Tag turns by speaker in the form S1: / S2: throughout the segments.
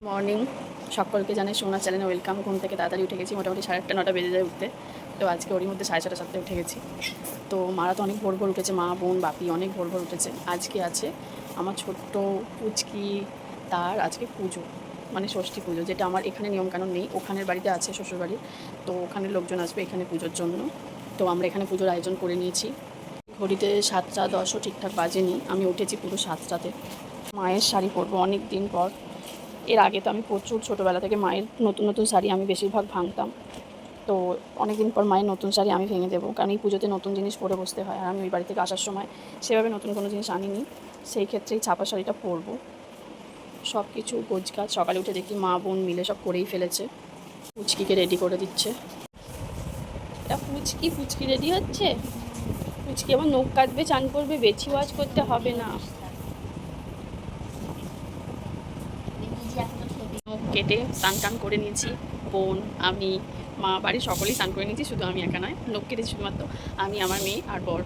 S1: Morning, সকলকে জানাই সোনা চ্যানেলে ওয়েলকাম। ঘুম থেকে তাড়াতাড়ি উঠে গেছি, মোটামুটি 8:30 9টা বেজে যায় উঠতে। তো আজকে ওরই মধ্যে 6:30 7টায় উঠে গেছি। তো মারা তো অনেক ভোর ভোর উঠেছে, মা বোন বাপি অনেক ভোর ভোর উঠেছে। আজকে আছে আমার ছোট্ট পুচকি, তার আজকে পুজো, মানে ষষ্ঠী পুজো, যেটা আমার এখানে নিয়মকানুন নেই, ওখানের বাড়িতে আছে, শ্বশুরবাড়ির। তো ওখানে লোকজন আসবে এখানে পুজোর জন্য। তো আমরা এখানে পুজোর আয়োজন করে নিয়েছি। ঘড়িতে 7:10ও ঠিকঠাক বাজেনি, আমি উঠেছি পুরো 7টাতে। মায়ের শাড়ি পরবো অনেক দিন পর। এর আগে তো আমি প্রচুর ছোটোবেলা থেকে মায়ের নতুন নতুন শাড়ি আমি বেশিরভাগ ভাঙতাম। তো অনেক দিন পর মায়ের নতুন শাড়ি আমি ভেঙে দেবো, কারণ এই পুজোতে নতুন জিনিস পরে বসতে হয়, আর আমি ওই বাড়ি থেকে আসার সময় সেভাবে নতুন কোনো জিনিস আনিনি। সেই ক্ষেত্রেই ছাপা শাড়িটা পরবো। সব কিছু গোছগাছ সকালে উঠে দেখি মা বোন মিলে সব করেই ফেলেছে। পুচকিকে রেডি করে দিচ্ছে। এটা পুচকি রেডি হচ্ছে। পুচকি আবার নখ কাটবে, চান করবে, বেছি ওয়াজ করতে হবে না। নখ কেটে স্নান টান করে নিয়েছি। বোন, আমি, মা, বাড়ির সকলেই স্নান করে নিয়েছি, শুধু আমি একা নয়। নখ কেটেছি শুধুমাত্র আমি, আমার মেয়ে আর বর।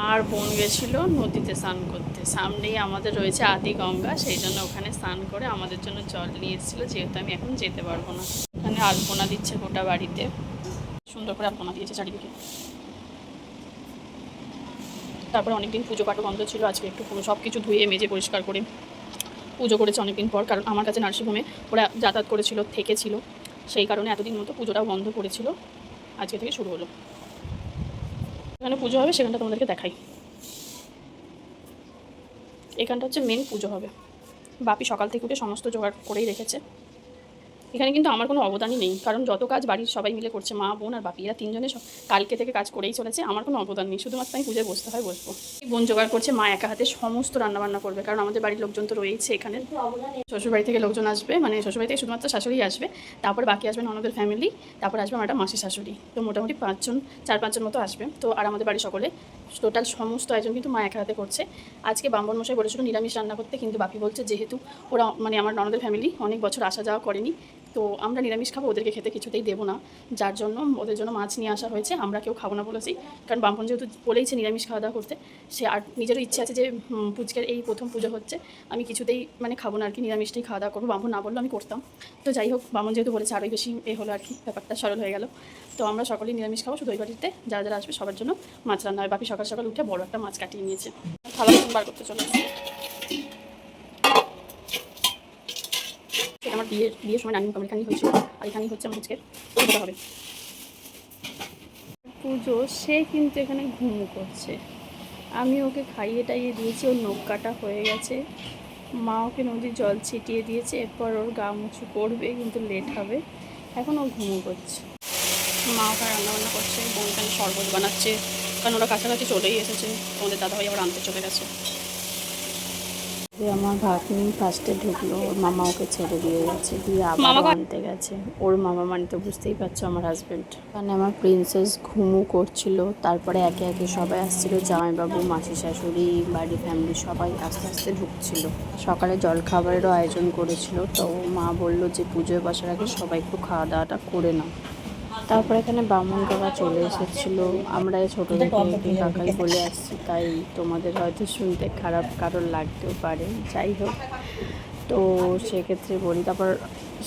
S1: আর বোন গেছিলো নদীতে স্নান করতে। সামনেই আমাদের রয়েছে আদি গঙ্গা, সেই জন্য ওখানে স্নান করে আমাদের জন্য জল নিয়ে এসেছিলো, যেহেতু আমি এখন যেতে পারবো না। এখানে আলপনা দিচ্ছে গোটা বাড়িতে, সুন্দর করে আলপনা দিয়েছে চারিদিকে। তারপরে অনেকদিন পুজো পাঠও বন্ধ ছিল, আজকে একটু পুরো সব কিছু ধুয়ে মেজে পরিষ্কার করে পুজো করেছে অনেকদিন পর। কারণ আমার কাছে নার্সিংহোমে ওরা যাতায়াত করেছিল, থেকেছিল, সেই কারণে এতদিন মতো পুজোটাও বন্ধ করেছিল। আজকে থেকে শুরু হলো। এখানে পুজো হবে, সেখানটা তোমাদেরকে দেখাই। এখানটা হচ্ছে মেন পুজো হবে। বাপি সকাল থেকে উঠে সমস্ত জোগাড় করেই রেখেছে। এখানে কিন্তু আমার কোনো অবদানই নেই, কারণ যত কাজ বাড়ির সবাই মিলে করছে, মা বোন আর বাপি, এরা তিনজনে কালকে থেকে কাজ করেই চলেছে। আমার কোনো অবদান নেই, শুধুমাত্র আমি পুজোয় বসতে হয়, বসবো। বোন জোগাড় করছে, মা একা হাতে সমস্ত রান্নাবান্না করবে, কারণ আমাদের বাড়ির লোকজন তো রয়েছে এখানে। শ্বশুরবাড়ি থেকে লোকজন আসবে, মানে শ্বশুরবাড়ি থেকে শুধুমাত্র শাশুড়ি আসবে, তারপর বাকি আসবে ননদের ফ্যামিলি, তারপর আসবে আমার একটা মাসি শাশুড়ি। তো মোটামুটি 4-5 জন মতো আসবে। তো আর আমাদের বাড়ির সকলে টোটাল সমস্ত আয়োজন কিন্তু মা একা হাতে করছে। আজকে ব্রাহ্মণ মশাই বলেছিল নিরামিষ রান্না করতে, কিন্তু বাপি বলছে যেহেতু ওরা, মানে আমার ননদের ফ্যামিলি অনেক বছর আসা যাওয়া করেনি, তো আমরা নিরামিষ খাবো, ওদেরকে খেতে কিছুতেই দেবো না, যার জন্য ওদের জন্য মাছ নিয়ে আসা হয়েছে। আমরা কেউ খাবো না বলেছি, কারণ ব্রাহ্মণ যেহেতু বলেইছে নিরামিষ খাওয়া দাওয়া করতে, সে আর নিজেরও ইচ্ছে আছে যে পুচকের এই প্রথম পুজো হচ্ছে, আমি কিছুতেই মানে খাবো না আর কি, নিরামিষটাই খাওয়া দাওয়া করবো। ব্রাহ্মণ না বললো আমি করতাম। তো যাই হোক, ব্রাহ্মণ যেহেতু বলেছে আরোই বেশি হলো আর কি, ব্যাপারটা সরল হয়ে গেল। তো আমরা সকলেই নিরামিষ খাবো, শুধু ওই বাড়িতে যারা যারা আসবে সবার জন্য মাছ রান্না হয়। বাপি সকাল সকাল উঠে বড় একটা মাছ কাটিয়ে নিয়েছে, থালা বার করতে চলে এসেছে। আমার বিয়ের সময় নানি মুখাম এখানেই হয়েছিল, আর এখানেই হচ্ছে আমার আজকের পুজোটা হবে। পুজো, সে কিন্তু এখানে ঘুমো করছে। আমি ওকে খাইয়ে টাইয়ে দিয়েছি, ওর নখ কাটা হয়ে গেছে। মা ওকে নদীর জল ছিটিয়ে দিয়েছে, এরপর ওর গা মুছু করবে, কিন্তু লেট হবে। এখন ও ঘুমো করছে। মা ওখানে রান্নাবান্না করছে, বোন এখানে শরবত বানাচ্ছে, কারণ ওরা কাছাকাছি চলেই এসেছে। তোমাদের দাদাভাই আবার আনতে চলে গেছে। আমার ভাগ্নি ফার্স্টে ঢুকলো, ওর মামা ওকে ছেড়ে দিয়ে গেছে, দিয়ে আবার আনতে গেছে। ওর মামা মানে তো বুঝতেই পারছো আমার হাজব্যান্ড। মানে আমার প্রিন্সেস ঘুমু করছিল, তারপরে একে একে সবাই আসছিল, জামাইবাবু, মাসি শাশুড়ি, বাড়ির ফ্যামিলি সবাই আস্তে আস্তে ঢুকছিল। সকালে জল খাবারেরও আয়োজন করেছিল, তো মা বললো যে পুজোয় বসার আগে সবাই একটু খাওয়া দাওয়াটা করে নাও। তারপর এখানে বামুন কাকা চলে এসেছিলো। আমরা ছোটো থেকে একে কাকাই বলে আসছি, তাই তোমাদের হয়তো শুনতে খারাপ কারোর লাগতেও পারে, যাই হোক। তো সেক্ষেত্রে বলি, তারপর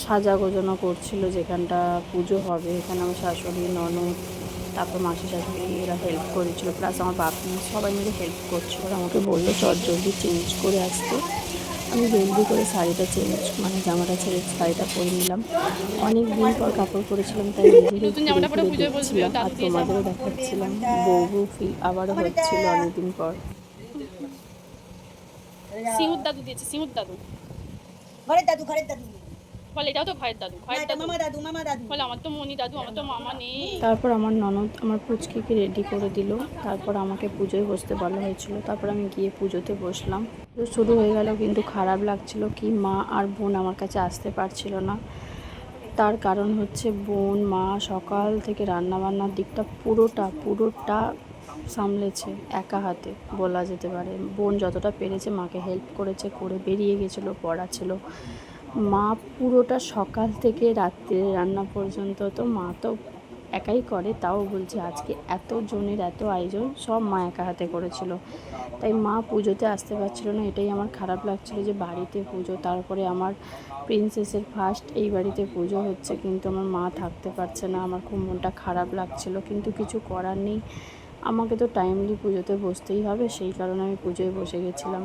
S1: সাজা গোজানো করছিল যেখানটা পুজো হবে। এখানে আমার শাশুড়ি, ননদ, তারপর মাসি শাশুড়ি, এরা হেল্প করেছিলো, প্লাস আমার বাপি, সবাই মিলে হেল্প করছিল। আমাকে বললো চট জলদি চেঞ্জ করে আসতে। আমি জলদি করে শাড়িটা মানে জামাটা ছেড়ে শাড়িটা পরে নিলাম। অনেক দিন পর কাপড় পরেছিলাম, তাই নিজেকে ঘুরে ঘুরে দেখছিলাম, আর তোমাদেরও দেখাচ্ছিলাম। বউ ফিল আবারও হচ্ছিল অনেকদিন পর। সিহুর দাদু দিয়েছে, সিহুর দাদু, ঘরের দাদু, ঘরের দাদু বলে, এটাও তো ঘরের দাদু, ঘরের দাদু, মামা দাদু, মামা দাদু বলে, আমার তো মনি দাদু, আমার তো মামা নেই। তারপর আমার ননদ আমার পুচকিকে রেডি করে দিল, তারপর আমাকে পুজোয় বসতে বলা হয়েছিল। তারপর আমি গিয়ে পুজোতে বসলাম। শুরু হয়ে গেল, কিন্তু খারাপ লাগছিল কি, মা আর বোন আমার কাছে আসতে পারছিল না। তার কারণ হচ্ছে বোন, মা সকাল থেকে রান্নাবান্নার দিকটা পুরোটা সামলেছে একা হাতে বলা যেতে পারে। বোন যতটা পেরেছে মাকে হেল্প করেছে, করে বেরিয়ে গেছিলো, পড়া ছিল। মা পুরোটা সকাল থেকে রাত্রে রান্না পর্যন্ত, তো মা তো একাই করে, তাও বলছি আজকে এত জনের এত আয়োজন সব মা একা হাতে করেছিল। তাই মা পুজোতে আসতে পারছিল না, এটাই আমার খারাপ লাগছিল যে বাড়িতে পুজো, তারপরে আমার প্রিন্সেসের ফার্স্ট এই বাড়িতে পুজো হচ্ছে, কিন্তু আমার মা থাকতে পারছে না। আমার খুব মনটা খারাপ লাগছিল, কিন্তু কিছু করার নেই, আমাকে তো টাইমলি পুজোতে বসতেই হবে, সেই কারণে আমি পুজোয় বসে গেছিলাম।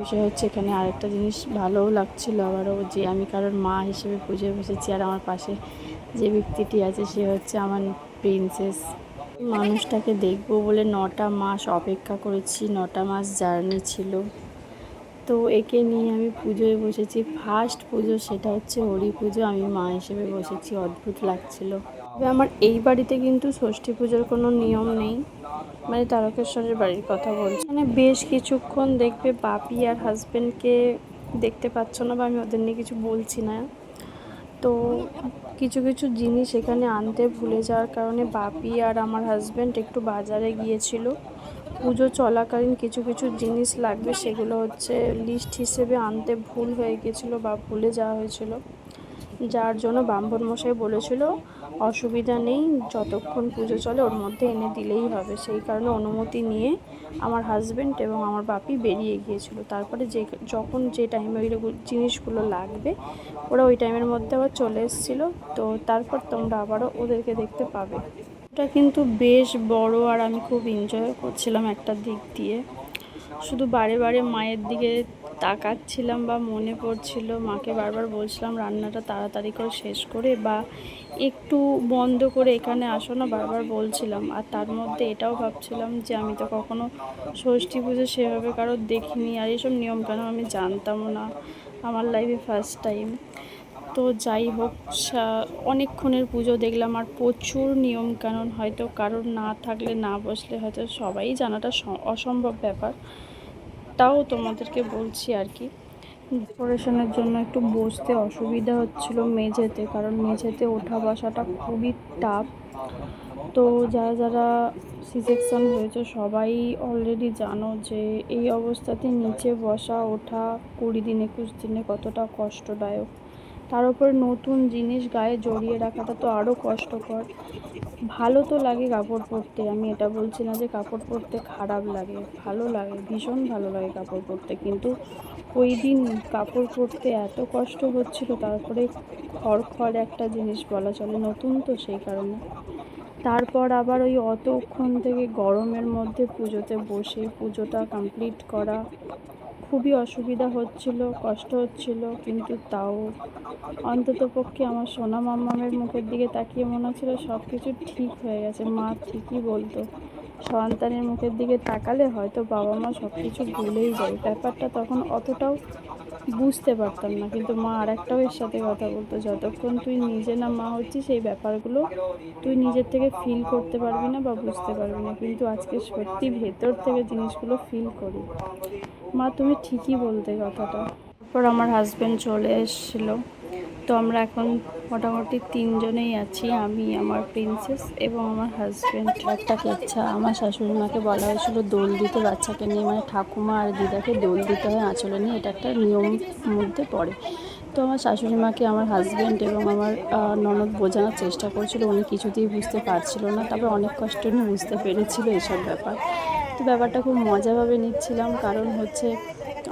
S1: বিষয় হচ্ছে এখানে আরেকটা জিনিস ভালোও লাগছিল আবারও, যে আমি কারোর মা হিসেবে পুজোয় বসেছি, আর আমার পাশে যে ব্যক্তিটি আছে সে হচ্ছে আমার প্রিন্সেস। মানুষটাকে দেখবো বলে 9টা মাস অপেক্ষা করেছি, 9টা মাস জার্নি ছিল। তো একে নিয়ে আমি পুজোয় বসেছি, ফার্স্ট পুজো, সেটা হচ্ছে হরি পুজো, আমি মা হিসেবে বসেছি, অদ্ভুত লাগছিল। তবে আমার এই বাড়িতে কিন্তু ষষ্ঠী পুজোর কোনো নিয়ম নেই, মানে তারকেশ্বরের বাড়ির কথা বলছি। মানে বেশ কিছুক্ষণ দেখবে বাপি আর হাজব্যান্ডকে দেখতে পাচ্ছ না, বা আমি ওদের নিয়ে কিছু বলছি না। তো কিছু কিছু জিনিস এখানে আনতে ভুলে যাওয়ার কারণে বাপি আর আমার হাজব্যান্ড একটু বাজারে গিয়েছিল। পুজো চলাকালীন কিছু কিছু জিনিস লাগবে, সেগুলো হচ্ছে লিস্ট হিসেবে আনতে ভুল হয়ে গেছিলো বা ভুলে যাওয়া হয়েছিল, যার জন্য ব্রাহ্মণ মশাই বলেছিল অসুবিধা নেই, যতক্ষণ পুজো চলে ওর মধ্যে এনে দিলেই হবে। সেই কারণে অনুমতি নিয়ে আমার হাজব্যান্ড এবং আমার বাপি বেরিয়ে গিয়েছিল। তারপরে যখন যে টাইমে ওই জিনিসগুলো লাগবে ওরা ওই টাইমের মধ্যে আবার চলে এসেছিলো। তো তারপর তোমরা আবারও ওদেরকে দেখতে পাবে। এটা কিন্তু বেশ বড়, আর আমি খুব এনজয় করছিলাম একটা দিক দিয়ে। শুধু বারে বারে মায়ের দিকে তাকাচ্ছিলাম বা মনে পড়ছিল, মাকে বারবার বলছিলাম রান্নাটা তাড়াতাড়ি করে শেষ করে বা একটু বন্ধ করে এখানে আসো না, বারবার বলছিলাম। আর তার মধ্যে এটাও ভাবছিলাম যে আমি তো কখনো ষষ্ঠী পুজো সেভাবে কারোর দেখিনি, আর এইসব নিয়মকানুন আমি জানতামও না, আমার লাইফে ফার্স্ট টাইম। তো যাই হোক, অনেকক্ষণের পুজো দেখলাম, আর প্রচুর নিয়মকানুন, হয়তো কারোর না থাকলে না বসলে হয়তো সবাই জানাটা অসম্ভব ব্যাপার, তাও তোমাদেরকে বলছি আর কি। ডেকোরেশনের জন্য একটু বসতে অসুবিধা হচ্ছিল মেঝেতে, কারণ মেঝেতে ওঠা বসাটা খুবই টাফ। তো যারা যারা সি সেকশন হয়েছে সবাই অলরেডি জানো যে এই অবস্থাতে নিচে বসা ওঠা 20 দিন 21 দিনে কতটা কষ্টদায়ক। তার উপর নতুন জিনিস গায়ে জড়িয়ে রাখাটা তো আরও কষ্টকর। ভালো তো লাগে কাপড় পরতে, আমি এটা বলছি না যে কাপড় পরতে খারাপ লাগে, ভালো লাগে, ভীষণ ভালো লাগে কাপড় পরতে, কিন্তু ওই দিন কাপড় পরতে এত কষ্ট হচ্ছিল। তারপরে খড়খড় একটা জিনিস বলা চলে, নতুন তো সেই কারণে। তারপর আবার ওই অতক্ষণ থেকে গরমের মধ্যে পুজোতে বসে পুজোটা কমপ্লিট করা খুবই অসুবিধা হচ্ছিল, কষ্ট হচ্ছিল, কিন্তু তাও অন্ততপক্ষে আমার সোনা মাম্মামের মুখের দিকে তাকিয়ে মনে হচ্ছিল সব কিছু ঠিক হয়ে গেছে। মা ঠিকই বলতো, সন্তানের মুখের দিকে তাকালে হয়তো বাবা মা সব কিছু ভুলেই যায়। ব্যাপারটা তখন অতটাও বুঝতে পারতাম না, কিন্তু মা আর একটাও এর সাথে কথা বলতো, যতক্ষণ তুই নিজে না মা হচ্ছিস সেই ব্যাপারগুলো তুই নিজের থেকে ফিল করতে পারবি না বা বুঝতে পারবি না, কিন্তু আজকে সত্যি ভেতর থেকে জিনিসগুলো ফিল করি। মা তুমি ঠিকই বলতে কথাটা। তারপর আমার হাজব্যান্ড চলে এসেছিলো, তো আমরা এখন মোটামুটি 3 জনেই আছি, আমি, আমার প্রিন্সেস এবং আমার হাজব্যান্ড। একটা ইচ্ছা, আমার শাশুড়ি মাকে বলা হয়েছিল দোল দিতে বাচ্চাকে নিয়ে, মানে ঠাকুমা আর দিদাকে দোল দিতে হয় আঁচলে নিয়ে, এটা একটা নিয়ম মধ্যে পড়ে। তো আমার শাশুড়ি মাকে আমার হাজব্যান্ড এবং আমার ননদ বোঝানোর চেষ্টা করছিল, উনি কিছুতেই বুঝতে পারছিল না, তবে অনেক কষ্ট নিয়ে বুঝতে পেরেছিল এইসব ব্যাপার। তো ব্যাপারটা খুব মজাভাবে নিচ্ছিলাম, কারণ হচ্ছে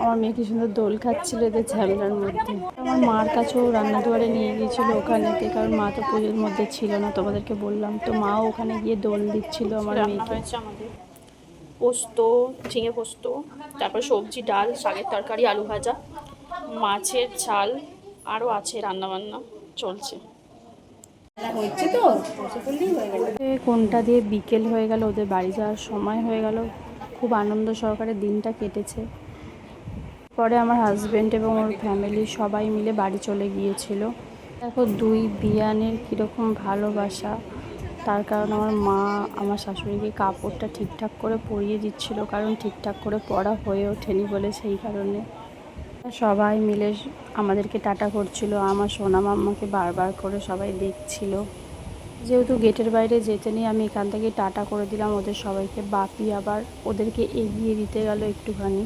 S1: আমার মেয়ে কি সুন্দর দোল খাচ্ছিল এদের ঝামেলার মধ্যে। আমার মার কাছেও রান্নাদুয়ারে নিয়ে গিয়েছিল ওখানেতে, কারণ মা তো পুজোর মধ্যে ছিল না, তোমাদেরকে বললাম। তো মাও ওখানে গিয়ে দোল দিচ্ছিল আমার মেয়েকে। আমাদের পোস্ত, ঝিঙে পোস্ত, তারপর সবজি, ডাল, শাকের তরকারি, আলু ভাজা, মাছের ঝাল, আরও আছে রান্নাবান্না চলছে। কোনটা দিয়ে বিকেল হয়ে গেল, ওদের বাড়ি যাওয়ার সময় হয়ে গেল, খুব আনন্দ সহকারে দিনটা কেটেছে। পরে আমার হাজব্যান্ড এবং ওর ফ্যামিলি সবাই মিলে বাড়ি চলে গিয়েছিল। দেখো দুই বিয়ানের কীরকম ভালোবাসা, তার কারণ আমার মা আমার শাশুড়িকে কাপড়টা ঠিকঠাক করে পরিয়ে দিচ্ছিল, কারণ ঠিকঠাক করে পরা হয়ে ওঠেনি বলে, সেই কারণে সবাই মিলে আমাদেরকে টাটা করছিল। আমার সোনা মাম্মাকে বারবার করে সবাই দেখছিল, যেহেতু গেটের বাইরে যেতে নেই আমি এখান থেকে টাটা করে দিলাম ওদের সবাইকে। বাপি আবার ওদেরকে এগিয়ে দিতে গেল একটুখানি।